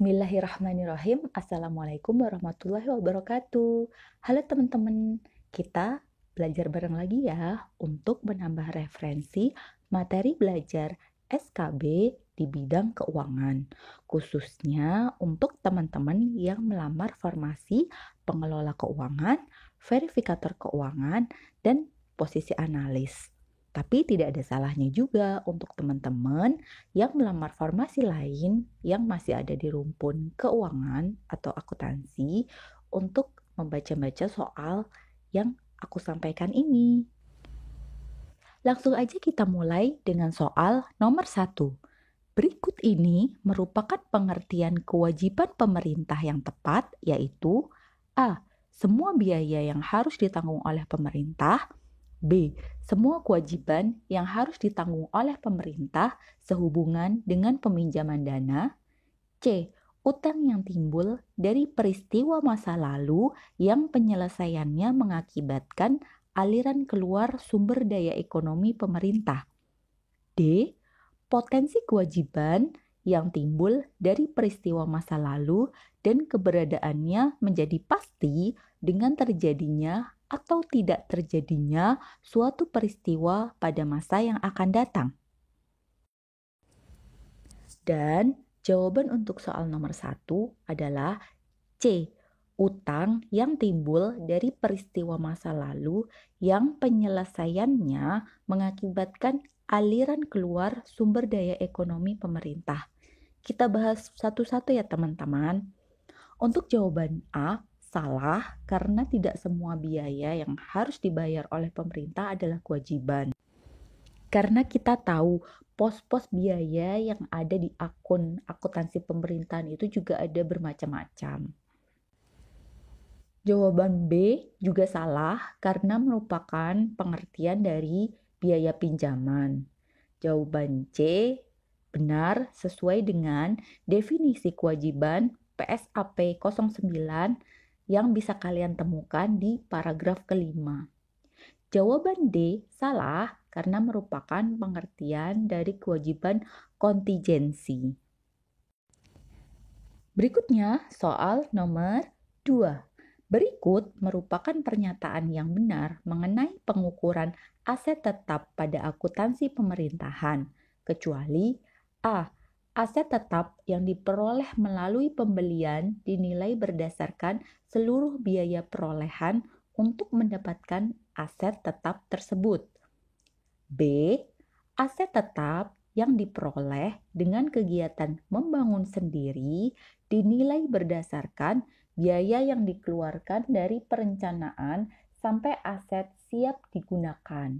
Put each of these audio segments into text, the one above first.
Bismillahirrahmanirrahim. Assalamualaikum warahmatullahi wabarakatuh. Halo teman-teman, kita belajar bareng lagi ya untuk menambah referensi materi belajar SKB di bidang keuangan, khususnya untuk teman-teman yang melamar formasi pengelola keuangan, verifikator keuangan, dan posisi analis. Tapi tidak ada salahnya juga untuk teman-teman yang melamar formasi lain yang masih ada di rumpun keuangan atau akuntansi untuk membaca-baca soal yang aku sampaikan ini. Langsung aja kita mulai dengan soal nomor 1. Berikut ini merupakan pengertian kewajiban pemerintah yang tepat, yaitu A. Semua biaya yang harus ditanggung oleh pemerintah. B. Semua kewajiban yang harus ditanggung oleh pemerintah sehubungan dengan peminjaman dana. C. Utang yang timbul dari peristiwa masa lalu yang penyelesaiannya mengakibatkan aliran keluar sumber daya ekonomi pemerintah. D. Potensi kewajiban yang timbul dari peristiwa masa lalu dan keberadaannya menjadi pasti dengan terjadinya atau tidak terjadinya suatu peristiwa pada masa yang akan datang. Dan jawaban untuk soal nomor 1 adalah C. Utang yang timbul dari peristiwa masa lalu yang penyelesaiannya mengakibatkan aliran keluar sumber daya ekonomi pemerintah. Kita bahas satu-satu ya teman-teman. Untuk jawaban A, salah karena tidak semua biaya yang harus dibayar oleh pemerintah adalah kewajiban. Karena kita tahu pos-pos biaya yang ada di akun akuntansi pemerintahan itu juga ada bermacam-macam. Jawaban B juga salah karena merupakan pengertian dari biaya pinjaman. Jawaban C benar sesuai dengan definisi kewajiban PSAP 09 yang bisa kalian temukan di paragraf kelima. Jawaban D salah karena merupakan pengertian dari kewajiban kontingensi. Berikutnya soal nomor 2. Berikut merupakan pernyataan yang benar mengenai pengukuran aset tetap pada akuntansi pemerintahan, kecuali A. Aset tetap yang diperoleh melalui pembelian dinilai berdasarkan seluruh biaya perolehan untuk mendapatkan aset tetap tersebut. B. Aset tetap yang diperoleh dengan kegiatan membangun sendiri dinilai berdasarkan biaya yang dikeluarkan dari perencanaan sampai aset siap digunakan.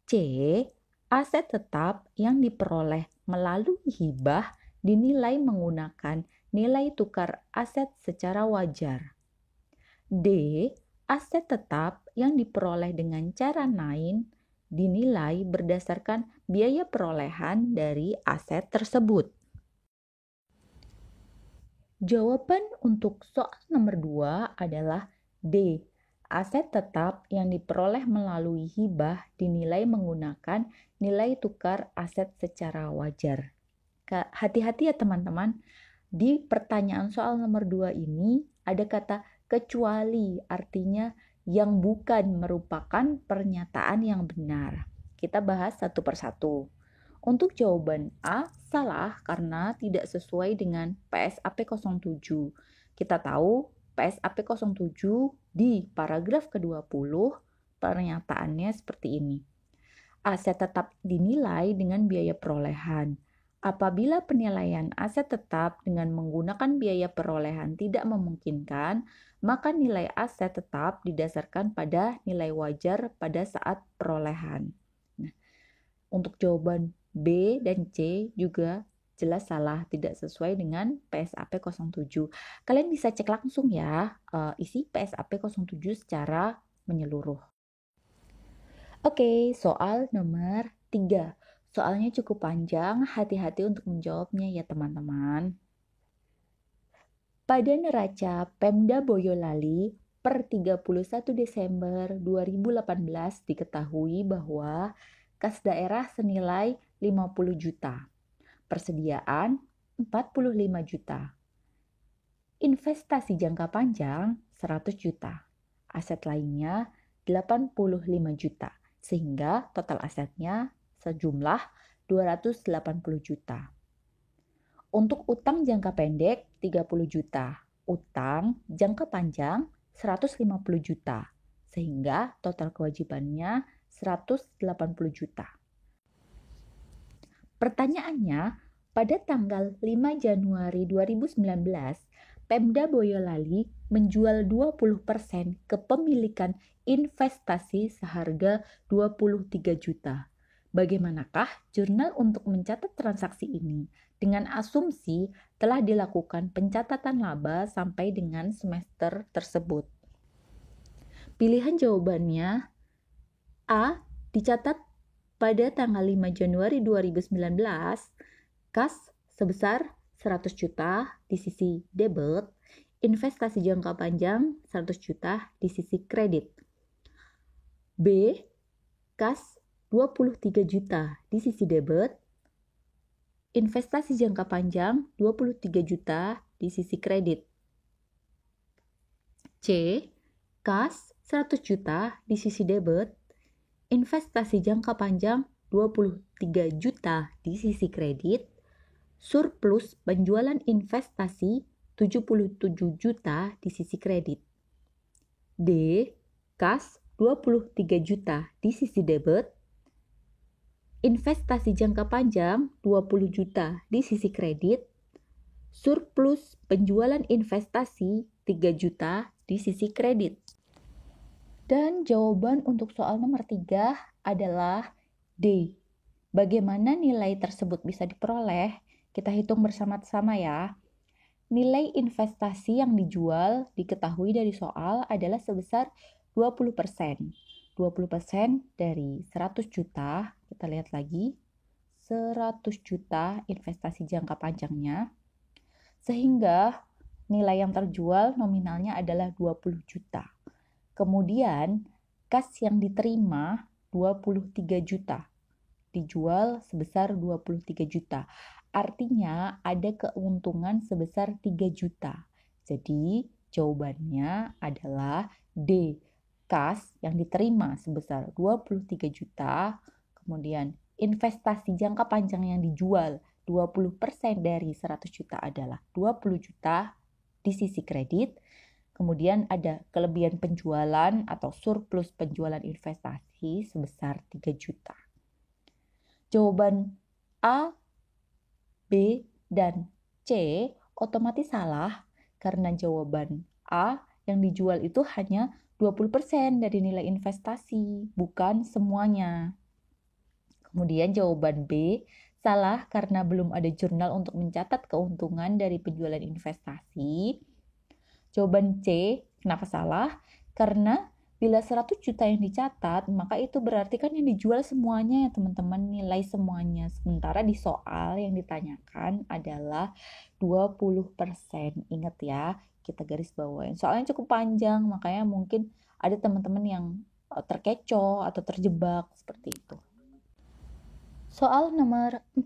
C. Aset tetap yang diperoleh melalui hibah dinilai menggunakan nilai tukar aset secara wajar. D. Aset tetap yang diperoleh dengan cara lain dinilai berdasarkan biaya perolehan dari aset tersebut. Jawaban untuk soal nomor 2 adalah D. Aset tetap yang diperoleh melalui hibah dinilai menggunakan nilai tukar aset secara wajar. Hati-hati ya teman-teman, di pertanyaan soal nomor 2 ini ada kata kecuali, artinya yang bukan merupakan pernyataan yang benar. Kita bahas satu persatu. Untuk jawaban A, salah karena tidak sesuai dengan PSAP 07. Kita tahu PSAP 07 di paragraf ke-20 pernyataannya seperti ini. Aset tetap dinilai dengan biaya perolehan. Apabila penilaian aset tetap dengan menggunakan biaya perolehan tidak memungkinkan, maka nilai aset tetap didasarkan pada nilai wajar pada saat perolehan. Nah, untuk jawaban B dan C juga jelas salah, tidak sesuai dengan PSAP 07. Kalian bisa cek langsung ya isi PSAP 07 secara menyeluruh. Oke, soal nomor 3. Soalnya cukup panjang, hati-hati untuk menjawabnya ya teman-teman. Pada neraca Pemda Boyolali per 31 Desember 2018 diketahui bahwa kas daerah senilai 50 juta. Persediaan 45 juta. Investasi jangka panjang 100 juta. Aset lainnya 85 juta. Sehingga total asetnya sejumlah 280 juta. Untuk utang jangka pendek 30 juta. Utang jangka panjang 150 juta. Sehingga total kewajibannya 180 juta. Pertanyaannya, pada tanggal 5 Januari 2019, Pemda Boyolali menjual 20% kepemilikan investasi seharga 23 juta. Bagaimanakah jurnal untuk mencatat transaksi ini? Dengan asumsi telah dilakukan pencatatan laba sampai dengan semester tersebut. Pilihan jawabannya A. Dicatat pada tanggal 5 Januari 2019, kas sebesar 100 juta di sisi debit, investasi jangka panjang 100 juta di sisi kredit. B. Kas 23 juta di sisi debit, investasi jangka panjang 23 juta di sisi kredit. C. Kas 100 juta di sisi debit, investasi jangka panjang 23 juta di sisi kredit, surplus penjualan investasi 77 juta di sisi kredit. D. Kas 23 juta di sisi debit, investasi jangka panjang 20 juta di sisi kredit, surplus penjualan investasi 3 juta di sisi kredit. Dan jawaban untuk soal nomor 3 adalah D. Bagaimana nilai tersebut bisa diperoleh? Kita hitung bersama-sama ya. Nilai investasi yang dijual diketahui dari soal adalah sebesar 20%. 20% dari 100 juta, kita lihat lagi, 100 juta investasi jangka panjangnya, sehingga nilai yang terjual nominalnya adalah 20 juta. Kemudian, kas yang diterima 23 juta, dijual sebesar 23 juta. Artinya ada keuntungan sebesar 3 juta. Jadi, jawabannya adalah D. Kas yang diterima sebesar 23 juta, kemudian investasi jangka panjang yang dijual 20% dari 100 juta adalah 20 juta di sisi kredit, kemudian ada kelebihan penjualan atau surplus penjualan investasi sebesar 3 juta. Jawaban A, B, dan C otomatis salah karena jawaban A yang dijual itu hanya 20% dari nilai investasi, bukan semuanya. Kemudian jawaban B salah karena belum ada jurnal untuk mencatat keuntungan dari penjualan investasi. Jawaban C, kenapa salah? Karena bila 100 juta yang dicatat, maka itu berarti kan yang dijual semuanya ya teman-teman, nilai semuanya. Sementara di soal yang ditanyakan adalah 20%. Ingat ya, kita garis bawain. Soalnya cukup panjang, makanya mungkin ada teman-teman yang terkecoh atau terjebak seperti itu. Soal nomor 4.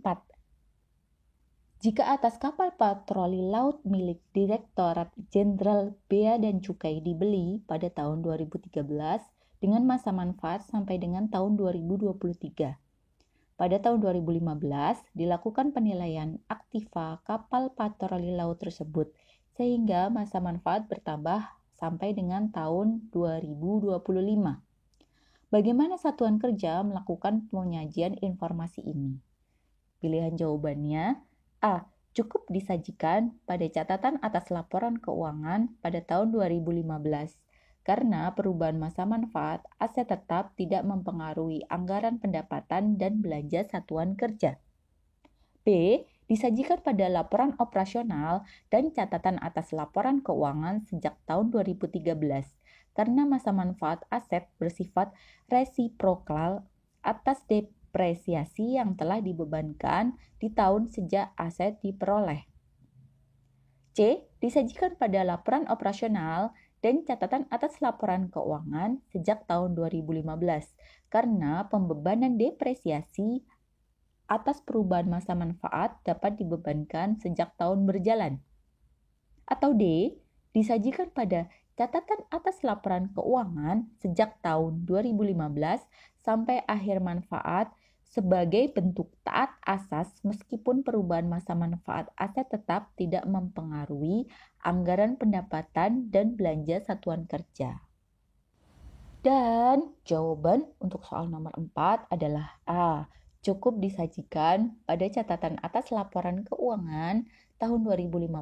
Jika atas kapal patroli laut milik Direktorat Jenderal Bea dan Cukai dibeli pada tahun 2013 dengan masa manfaat sampai dengan tahun 2023. Pada tahun 2015 dilakukan penilaian aktiva kapal patroli laut tersebut sehingga masa manfaat bertambah sampai dengan tahun 2025. Bagaimana satuan kerja melakukan penyajian informasi ini? Pilihan jawabannya A. Cukup disajikan pada catatan atas laporan keuangan pada tahun 2015 karena perubahan masa manfaat aset tetap tidak mempengaruhi anggaran pendapatan dan belanja satuan kerja. B. Disajikan pada laporan operasional dan catatan atas laporan keuangan sejak tahun 2013 karena masa manfaat aset bersifat resiprokal atas depresiasi yang telah dibebankan di tahun sejak aset diperoleh. C. Disajikan pada laporan operasional dan catatan atas laporan keuangan sejak tahun 2015 karena pembebanan depresiasi atas perubahan masa manfaat dapat dibebankan sejak tahun berjalan. Atau D, disajikan pada catatan atas laporan keuangan sejak tahun 2015 sampai akhir manfaat sebagai bentuk taat asas meskipun perubahan masa manfaat aset tetap tidak mempengaruhi anggaran pendapatan dan belanja satuan kerja. Dan jawaban untuk soal nomor 4 adalah A. Cukup disajikan pada catatan atas laporan keuangan tahun 2015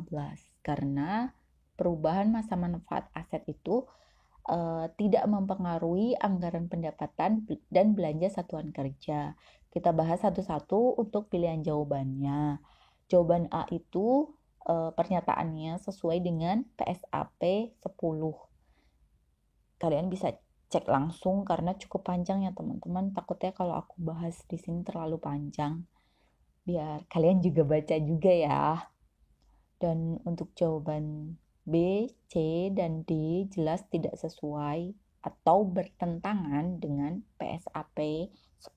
karena perubahan masa manfaat aset itu tidak mempengaruhi anggaran pendapatan dan belanja satuan kerja. Kita bahas satu-satu untuk pilihan jawabannya. Jawaban A itu pernyataannya sesuai dengan PSAP 10. Kalian bisa cek langsung karena cukup panjang ya teman-teman. Takutnya kalau aku bahas di sini terlalu panjang. Biar kalian juga baca juga ya. Dan untuk jawaban B, C, dan D jelas tidak sesuai atau bertentangan dengan PSAP 10.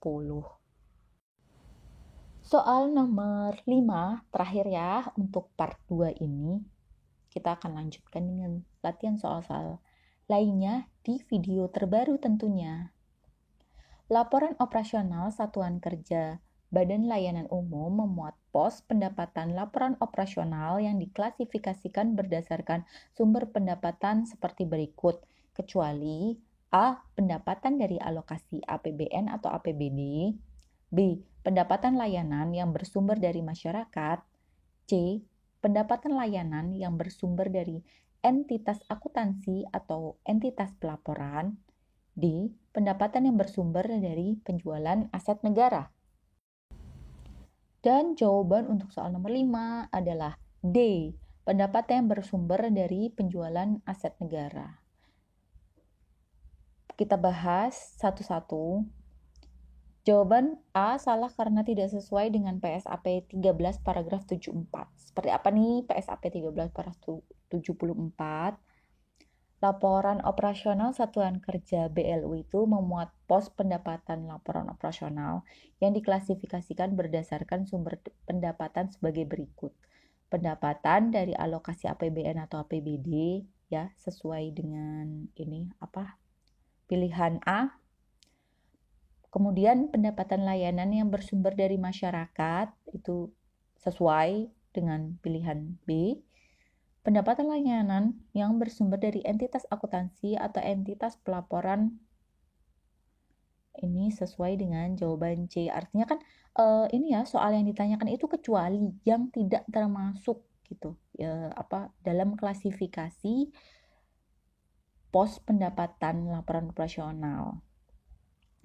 Soal nomor 5 terakhir ya untuk part 2 ini. Kita akan lanjutkan dengan latihan soal-soal lainnya di video terbaru tentunya. Laporan operasional Satuan Kerja Badan Layanan Umum memuat pos pendapatan laporan operasional yang diklasifikasikan berdasarkan sumber pendapatan seperti berikut, kecuali A. Pendapatan dari alokasi APBN atau APBD, B. Pendapatan layanan yang bersumber dari masyarakat, C. Pendapatan layanan yang bersumber dari entitas akuntansi atau entitas pelaporan, D. Pendapatan yang bersumber dari penjualan aset negara. Dan jawaban untuk soal nomor 5 adalah D. Pendapatan yang bersumber dari penjualan aset negara. Kita bahas satu-satu. Jawaban A salah karena tidak sesuai dengan PSAP 13 paragraf 74. Seperti apa nih PSAP 13 paragraf 74? Laporan operasional Satuan Kerja BLU itu memuat pos pendapatan laporan operasional yang diklasifikasikan berdasarkan sumber pendapatan sebagai berikut. Pendapatan dari alokasi APBN atau APBD ya, sesuai dengan ini pilihan A. Kemudian pendapatan layanan yang bersumber dari masyarakat itu sesuai dengan pilihan B. Pendapatan layanan yang bersumber dari entitas akuntansi atau entitas pelaporan ini sesuai dengan jawaban C. Artinya kan ini ya soal yang ditanyakan itu kecuali yang tidak termasuk gitu dalam klasifikasi pos pendapatan laporan operasional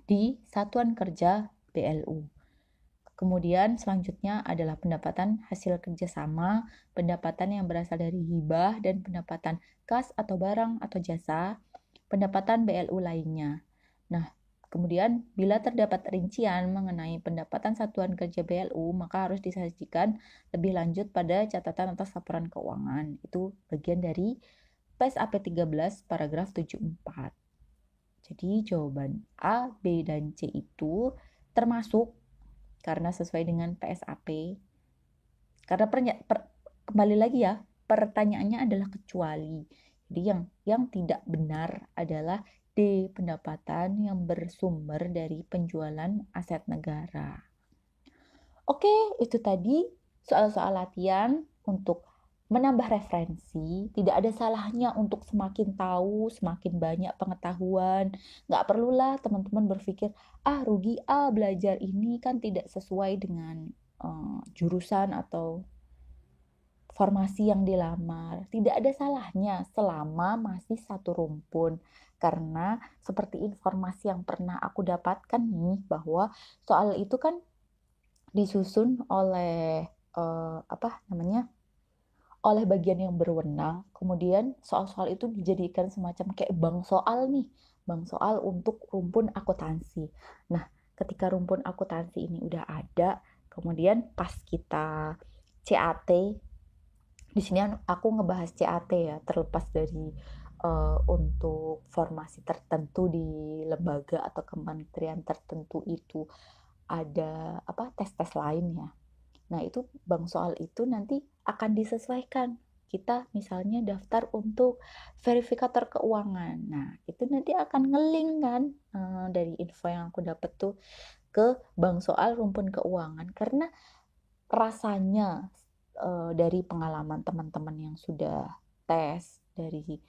di Satuan Kerja BLU. Kemudian selanjutnya adalah pendapatan hasil kerjasama, pendapatan yang berasal dari hibah, dan pendapatan kas atau barang atau jasa, pendapatan BLU lainnya. Nah, kemudian bila terdapat rincian mengenai pendapatan satuan kerja BLU, maka harus disajikan lebih lanjut pada catatan atas laporan keuangan. Itu bagian dari PSAP 13 paragraf 74. Jadi jawaban A, B, dan C itu termasuk karena sesuai dengan PSAP. Karena kembali lagi ya, pertanyaannya adalah kecuali. Jadi yang tidak benar adalah D, pendapatan yang bersumber dari penjualan aset negara. Oke, itu tadi soal-soal latihan untuk menambah referensi. Tidak ada salahnya untuk semakin tahu, semakin banyak pengetahuan. Nggak perlulah teman-teman berpikir, rugi belajar ini kan tidak sesuai dengan jurusan atau formasi yang dilamar. Tidak ada salahnya selama masih satu rumpun. Karena seperti informasi yang pernah aku dapatkan nih, bahwa soal itu kan disusun oleh oleh bagian yang berwenang. Kemudian soal-soal itu dijadikan semacam kayak bank soal nih, bank soal untuk rumpun akuntansi. Nah, ketika rumpun akuntansi ini udah ada, kemudian pas kita CAT, di sini aku ngebahas CAT ya, terlepas dari untuk formasi tertentu di lembaga atau kementerian tertentu itu ada tes-tes lain ya. Nah, itu bank soal itu nanti akan disesuaikan. Kita misalnya daftar untuk verifikator keuangan. Nah, itu nanti akan ngeling kan dari info yang aku dapat tuh ke bank soal rumpun keuangan. Karena rasanya dari pengalaman teman-teman yang sudah tes, dari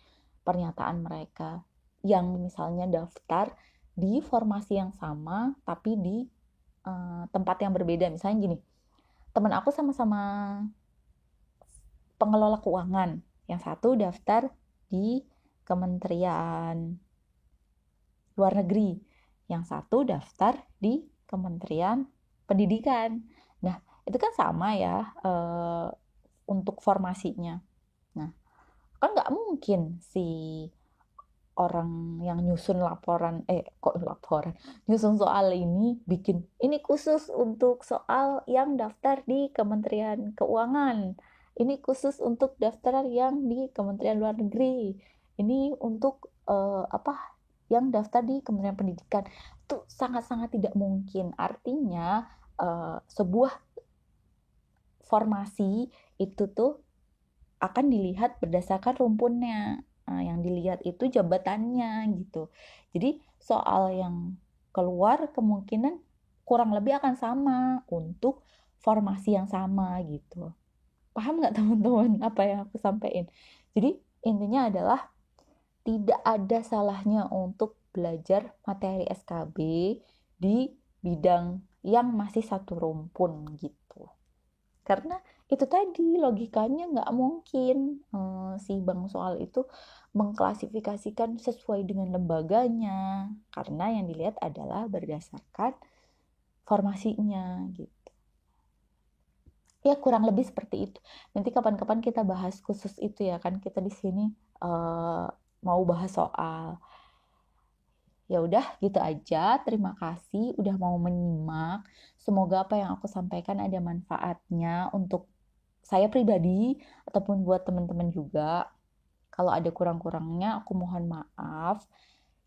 pernyataan mereka yang misalnya daftar di formasi yang sama tapi di tempat yang berbeda. Misalnya gini, teman aku sama-sama pengelola keuangan. Yang satu daftar di Kementerian Luar Negeri. Yang satu daftar di Kementerian Pendidikan. Nah, itu kan sama ya untuk formasinya. Nah, kan nggak mungkin si orang yang nyusun nyusun soal ini bikin ini khusus untuk soal yang daftar di Kementerian Keuangan, ini khusus untuk daftar yang di Kementerian Luar Negeri, ini untuk yang daftar di Kementerian Pendidikan. Itu sangat-sangat tidak mungkin. Artinya sebuah formasi itu tuh akan dilihat berdasarkan rumpunnya. Nah, yang dilihat itu jabatannya gitu. Jadi soal yang keluar kemungkinan kurang lebih akan sama untuk formasi yang sama gitu. Paham nggak teman-teman apa yang aku sampaikan? Jadi intinya adalah tidak ada salahnya untuk belajar materi SKB di bidang yang masih satu rumpun gitu. Karena itu tadi logikanya nggak mungkin si bank soal itu mengklasifikasikan sesuai dengan lembaganya, karena yang dilihat adalah berdasarkan formasinya gitu. Ya kurang lebih seperti itu. Nanti kapan-kapan kita bahas khusus itu ya kan, kita di sini mau bahas soal. Ya udah gitu aja. Terima kasih udah mau menyimak. Semoga apa yang aku sampaikan ada manfaatnya untuk saya pribadi ataupun buat teman-teman juga. Kalau ada kurang-kurangnya aku mohon maaf.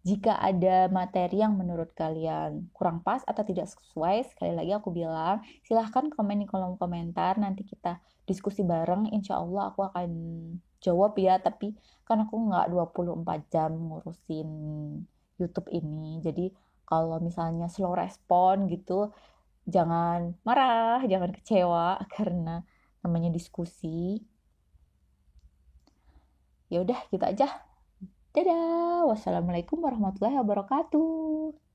Jika ada materi yang menurut kalian kurang pas atau tidak sesuai, sekali lagi aku bilang, silahkan komen di kolom komentar. Nanti kita diskusi bareng. Insya Allah aku akan jawab ya, tapi kan aku nggak 24 jam ngurusin YouTube ini. Jadi kalau misalnya slow respon gitu, jangan marah, jangan kecewa karena namanya diskusi. Ya udah gitu aja. Dadah. Wassalamualaikum warahmatullahi wabarakatuh.